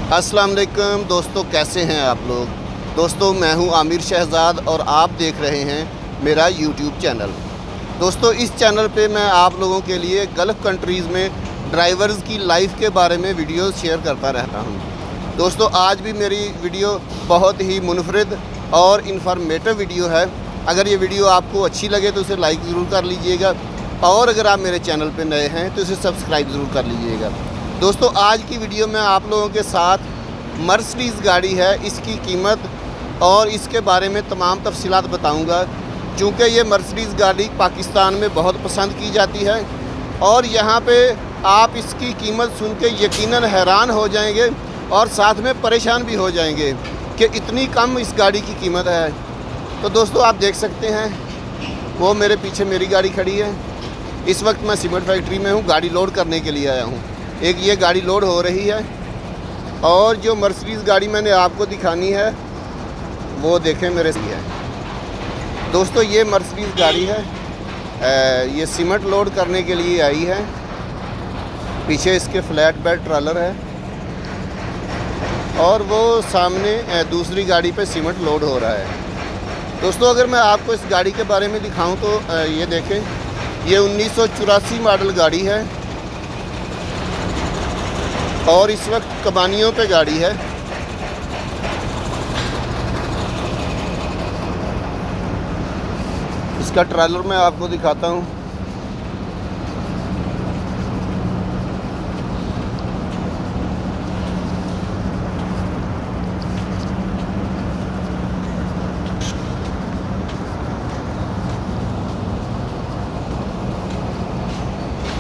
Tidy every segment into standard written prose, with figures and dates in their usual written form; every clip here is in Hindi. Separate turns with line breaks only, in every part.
अस्सलाम वालेकुम दोस्तों, कैसे हैं आप लोग। दोस्तों मैं हूं आमिर शहजाद और आप देख रहे हैं मेरा यूट्यूब चैनल। दोस्तों इस चैनल पे मैं आप लोगों के लिए गल्फ़ कंट्रीज़ में ड्राइवर्स की लाइफ के बारे में वीडियोस शेयर करता रहता हूं। दोस्तों आज भी मेरी वीडियो बहुत ही मुनफरिद और इन्फॉर्मेटिव वीडियो है। अगर ये वीडियो आपको अच्छी लगे तो इसे लाइक ज़रूर कर लीजिएगा और अगर आप मेरे चैनल पर नए हैं तो इसे सब्सक्राइब ज़रूर कर लीजिएगा। दोस्तों आज की वीडियो में आप लोगों के साथ मर्सिडीज़ गाड़ी है, इसकी कीमत और इसके बारे में तमाम तफसीलात बताऊंगा। चूँकि ये मर्सिडीज़ गाड़ी पाकिस्तान में बहुत पसंद की जाती है और यहाँ पे आप इसकी कीमत सुन के यकीनन हैरान हो जाएंगे और साथ में परेशान भी हो जाएंगे कि इतनी कम इस गाड़ी की कीमत है। तो दोस्तों आप देख सकते हैं वो मेरे पीछे मेरी गाड़ी खड़ी है। इस वक्त मैं सीमेंट फैक्ट्री में हूँ, गाड़ी लोड करने के लिए आया हूँ। एक ये गाड़ी लोड हो रही है और जो मर्सिडीज़ गाड़ी मैंने आपको दिखानी है वो देखें मेरे से है। दोस्तों ये मर्सिडीज़ गाड़ी है, ये सीमेंट लोड करने के लिए आई है। पीछे इसके फ्लैट बेड ट्रॉलर है और वो सामने दूसरी गाड़ी पे सीमेंट लोड हो रहा है। दोस्तों अगर मैं आपको इस गाड़ी के बारे में दिखाऊं तो ये देखें, ये 1984 मॉडल गाड़ी है और इस वक्त कबानियों पे गाड़ी है। इसका ट्रेलर मैं आपको दिखाता हूँ।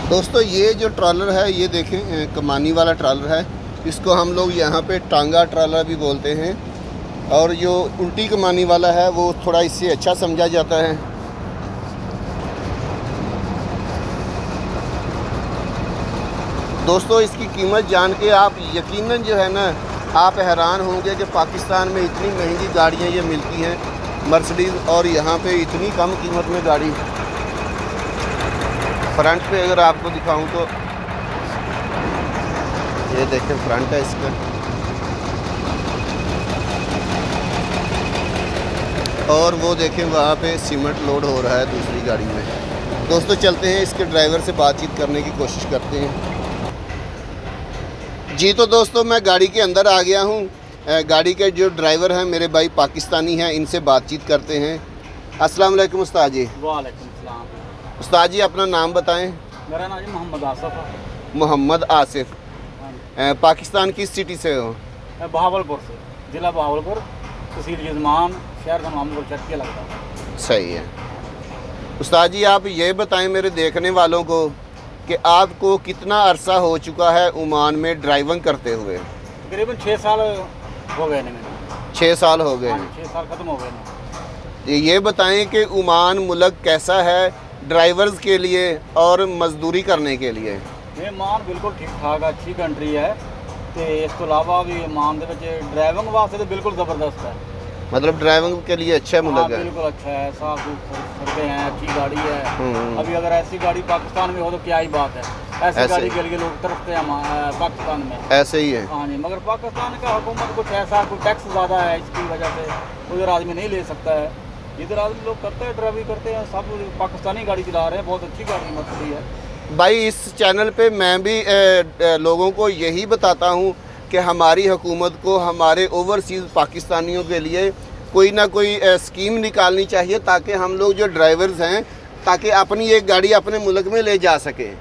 दोस्तों ये जो ट्रॉलर है ये देखें कमानी वाला ट्रॉलर है। इसको हम लोग यहाँ पे टांगा ट्रॉलर भी बोलते हैं और जो उल्टी कमानी वाला है वो थोड़ा इससे अच्छा समझा जाता है। दोस्तों इसकी कीमत जान के आप यकीनन जो है ना आप हैरान होंगे कि पाकिस्तान में इतनी महंगी गाड़ियाँ ये मिलती हैं मर्सिडीज़ और यहाँ पे इतनी कम कीमत में गाड़ी। फ्रंट पे अगर आपको दिखाऊं तो ये देखें फ्रंट है इसका और वो देखें वहाँ पे सीमेंट लोड हो रहा है दूसरी गाड़ी में। दोस्तों चलते हैं इसके ड्राइवर से बातचीत करने की कोशिश करते हैं। जी तो दोस्तों मैं गाड़ी के अंदर आ गया हूँ। गाड़ी के जो ड्राइवर हैं मेरे भाई पाकिस्तानी हैं, इनसे बातचीत करते हैं। अस्सलाम वालेकुम उस्ताद जी।
वालेकुम सलाम।
उस्ताद जी अपना नाम बताएं।
मेरा नाम जी मोहम्मद आसिफ है।
मोहम्मद आसिफ। पाकिस्तान किस सिटी से हो?
बहावलपुर से, ज़िला बहावलपुर, तहसील यजमान, शहर का नाम गुलचस्किया लगता है।
सही है। उस्ताद जी आप ये बताएं मेरे देखने वालों को कि आपको कितना अरसा हो चुका है ओमान में ड्राइविंग करते हुए?
तकरीबन 6 साल हो गए नहीं।
6 साल हो गए।
6 साल ख़त्म हो गए नहीं।
ये बताएं कि ओमान मुल्क कैसा है ड्राइवर्स के लिए और मजदूरी करने के लिए?
ये मान बिल्कुल ठीक ठाक अच्छी कंट्री है तो इस तो अलावा भी मान दे ड्राइविंग वास्ते तो बिल्कुल ज़बरदस्त है।
मतलब ड्राइविंग के लिए अच्छा मुल्क है?
बिल्कुल अच्छा है, साफ सड़कें हैं, अच्छी गाड़ी है। अभी अगर ऐसी गाड़ी पाकिस्तान में हो तो क्या ही बात है। ऐसी गाड़ी के लिए लोग तरसते हैं पाकिस्तान में।
ऐसे ही है।
हाँ जी, मगर पाकिस्तान का हुकूमत कुछ ऐसा, कुछ टैक्स ज़्यादा है, इसकी वजह से उधर आदमी नहीं ले सकता है। इधर आदमी लोग करते हैं, ड्राइविंग करते हैं, सब पाकिस्तानी गाड़ी चला रहे हैं। बहुत अच्छी गाड़ी मर्सिडीज़ है।
भाई इस चैनल पे मैं भी लोगों को यही बताता हूँ कि हमारी हुकूमत को हमारे ओवरसीज़ पाकिस्तानियों के लिए कोई ना कोई स्कीम निकालनी चाहिए ताकि हम लोग जो ड्राइवर्स हैं ताकि अपनी एक गाड़ी अपने मुल्क में ले जा सकें।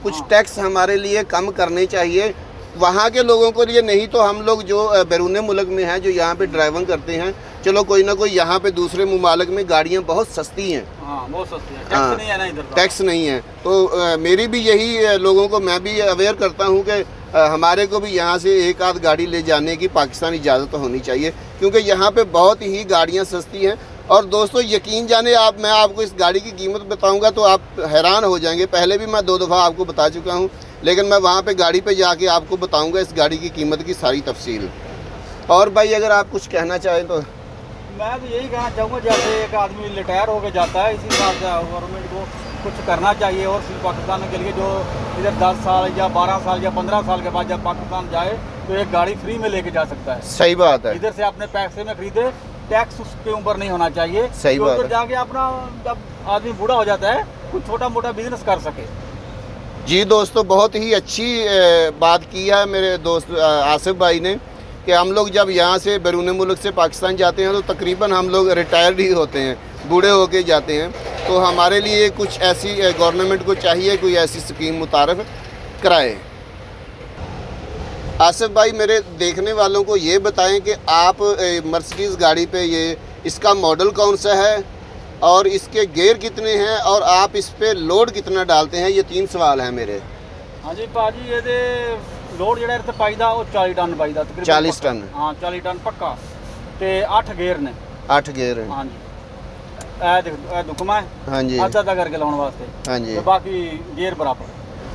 कुछ टैक्स हमारे लिए कम करने चाहिए वहाँ के लोगों को लिए, नहीं तो हम लोग जो बैरून मुल्क में हैं जो यहाँ पे ड्राइविंग करते हैं, चलो कोई ना कोई यहाँ पे दूसरे मुमालिक में गाड़ियाँ बहुत सस्ती हैं।
हाँ बहुत सस्ती है, टैक्स नहीं है ना इधर।
टैक्स नहीं है तो मेरी भी यही लोगों को मैं भी अवेयर करता हूँ कि हमारे को भी यहाँ से एक आध गाड़ी ले जाने की पाकिस्तानी इजाज़त होनी चाहिए क्योंकि यहाँ पे बहुत ही गाड़ियाँ सस्ती हैं। और दोस्तों यकीन जाने मैं आपको इस गाड़ी की कीमत बताऊंगा तो आप हैरान हो जाएंगे। पहले भी मैं 2 दफ़ा आपको बता चुका हूँ लेकिन मैं वहाँ पे गाड़ी पे जाके आपको बताऊंगा इस गाड़ी की कीमत की सारी तफसील। और भाई अगर आप कुछ कहना चाहें तो?
मैं तो यही कहना चाहूँगा जैसे एक आदमी रिटायर होकर जाता है इसी हिसाब से गवर्नमेंट को कुछ करना चाहिए और सिर्फ पाकिस्तान के लिए जो इधर 10 साल या 12 साल या 15 साल के बाद जब पाकिस्तान जाए तो एक गाड़ी फ्री में लेके जा सकता है।
सही बात है।
इधर से अपने पैसे में खरीदे, टैक्स उसके ऊपर नहीं होना चाहिए।
सही बात है।
उधर जाके अपना जब आदमी बूढ़ा हो जाता है कुछ छोटा मोटा बिजनेस कर सके।
जी दोस्तों, बहुत ही अच्छी बात की है मेरे दोस्त आसिफ भाई ने कि हम लोग जब यहाँ से बैरून मुल्क से पाकिस्तान जाते हैं तो तकरीबन हम लोग रिटायर्ड ही होते हैं, बूढ़े होके जाते हैं। तो हमारे लिए कुछ ऐसी गवर्नमेंट को चाहिए कोई ऐसी स्कीम मुतारफ़ कराए। आसिफ भाई, मेरे देखने वालों को ये बताएं कि आप मर्सिडीज़ गाड़ी पे ये इसका मॉडल कौन सा है और इसके गियर कितने हैं और आप इस पे लोड कितना डालते हैं, ये 3 सवाल हैं मेरे।
हाँ जी भाजी, ये लोड ਜਿਹੜਾ ਇੱਥੇ ਪਾਈਦਾ ਉਹ 40 ਟਨ ਪਾਈਦਾ ਤਕਰੀਬਨ
40 टन।
ਹਾਂ 40 ਟਨ ਪੱਕਾ ਤੇ 8 ਗੇਅਰ ਨੇ।
8 गियर हैं।
हाँ जी, ਇਹ ਦੁਕਮਾ ਹੈ
हाँ जी,
ਅੱਧਾ ਕਰਕੇ ਲਾਉਣ ਵਾਸਤੇ
हाँ जी,
ਤੇ ਬਾਕੀ ਗੇਅਰ ਬਰਾਬਰ।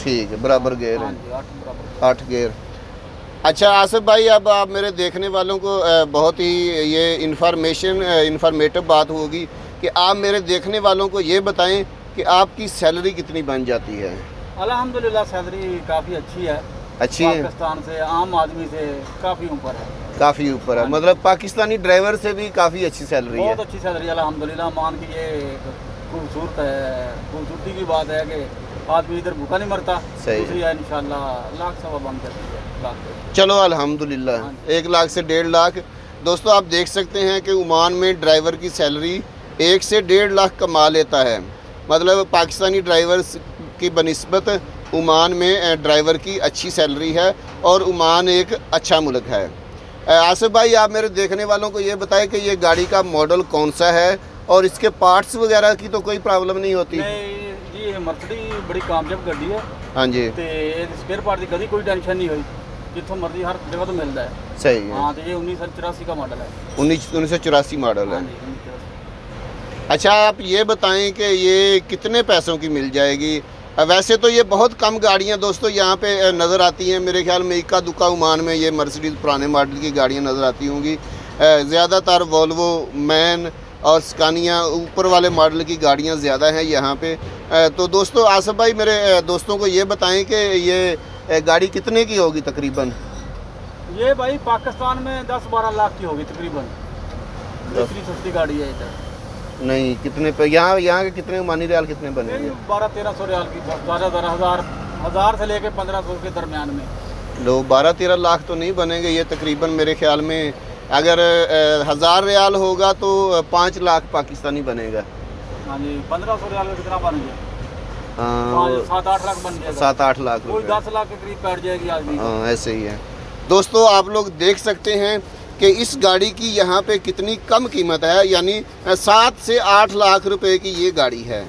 ठीक है, बराबर गियर
हाँ
हैं,
जी 8 बराबर।
8 गियर। अच्छा आसिफ भाई, अब आप मेरे देखने वालों को बहुत ही ये इन्फॉर्मेटिव बात होगी कि आप मेरे देखने वालों को ये बताएं कि आपकी सैलरी कितनी बन जाती है।
अल्हम्दुलिल्लाह सैलरी काफ़ी अच्छी है,
अच्छी है,
पाकिस्तान से आम आदमी से काफ़ी ऊपर है।
काफ़ी ऊपर है, मतलब पाकिस्तानी ड्राइवर से भी काफ़ी अच्छी सैलरी है।
बहुत अच्छी सैलरी अल्हम्दुलिल्लाह। मान के ये खूबसूरती की बात है कि आदमी इधर भूखा नहीं मरता।
सही।
दूसरी है इंशाल्लाह लाख सवा बन करती है, लाख।
चलो अल्हम्दुलिल्लाह, 1 लाख से 1.5 लाख। दोस्तों आप देख सकते हैं कि ओमान में ड्राइवर की सैलरी 1 से 1.5 लाख कमा लेता है। मतलब पाकिस्तानी ड्राइवर की बनिस्बत ओमान में ड्राइवर की अच्छी सैलरी है और ओमान एक अच्छा मुल्क है। आसिफ भाई, आप मेरे देखने वालों को ये बताएं कि ये गाड़ी का मॉडल कौन सा है और इसके पार्ट्स वगैरह की तो कोई प्रॉब्लम नहीं होती?
नहीं जी, ये मर्सिडी बड़ी कामयाब गड्डी है।
हाँ जी,
ਤੇ ਇਹ ਸਪੇਅਰ ਪਾਰਟ ਦੀ ਕਦੀ ਕੋਈ ਟੈਨਸ਼ਨ ਨਹੀਂ ਹੋਈ, ਜਿੱਥੋਂ ਮਰਜ਼ੀ ਹਰ ਜਗ੍ਹਾ ਤੋਂ ਮਿਲਦਾ ਹੈ।
सही है।
हाँ, तो ये 1984 का मॉडल है।
1984 मॉडल
हाँ
है।
जी 1984।
अच्छा आप ये बताएं कि ये कितने पैसों की मिल जाएगी? वैसे तो ये बहुत कम गाड़ियाँ दोस्तों यहाँ पे नज़र आती हैं। मेरे ख्याल में इक्का दुक्का ओमान में ये मर्सिडीज़ पुराने मॉडल की गाड़ियाँ नज़र आती होंगी। ज़्यादातर वोल्वो, मैन और स्कानिया ऊपर वाले मॉडल की गाड़ियाँ ज़्यादा हैं यहाँ पे। तो दोस्तों आसिफ भाई, मेरे दोस्तों को ये बताएं कि ये गाड़ी कितने की होगी तकरीबन?
ये भाई पाकिस्तान में 10-12 लाख की होगी तकरीबन। दूसरी सस्ती गाड़ी है इधर।
नहीं, कितने पे यहाँ के कितने ओमानी रियाल कितने बनेंगे?
1200-1300 रियाल की, ज़्यादा हज़ार से लेके 1500 के दरमियान में।
लो 12-13 लाख तो नहीं बनेंगे ये तकरीबन। मेरे ख्याल में अगर 1000 रियाल होगा तो 5 लाख पाकिस्तानी बनेगा।
हाँ जी, 1500 रियाल में कितना बन गया?
हाँ,
7-8 लाख बन जाएगा।
7-8 लाख
कोई
रुपये।
10 लाख के करीब बैठ जाएगी आदमी।
हाँ, ऐसे ही है। दोस्तों आप लोग देख सकते हैं कि इस गाड़ी की यहाँ पे कितनी कम कीमत है, यानी 7 से 8 लाख रुपए की ये गाड़ी है।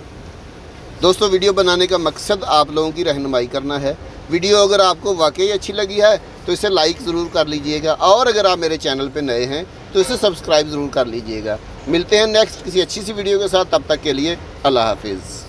दोस्तों वीडियो बनाने का मकसद आप लोगों की रहनुमाई करना है। वीडियो अगर आपको वाकई अच्छी लगी है तो इसे लाइक ज़रूर कर लीजिएगा और अगर आप मेरे चैनल पे नए हैं तो इसे सब्सक्राइब ज़रूर कर लीजिएगा। मिलते हैं नेक्स्ट किसी अच्छी सी वीडियो के साथ, तब तक के लिए अल्लाह हाफिज़।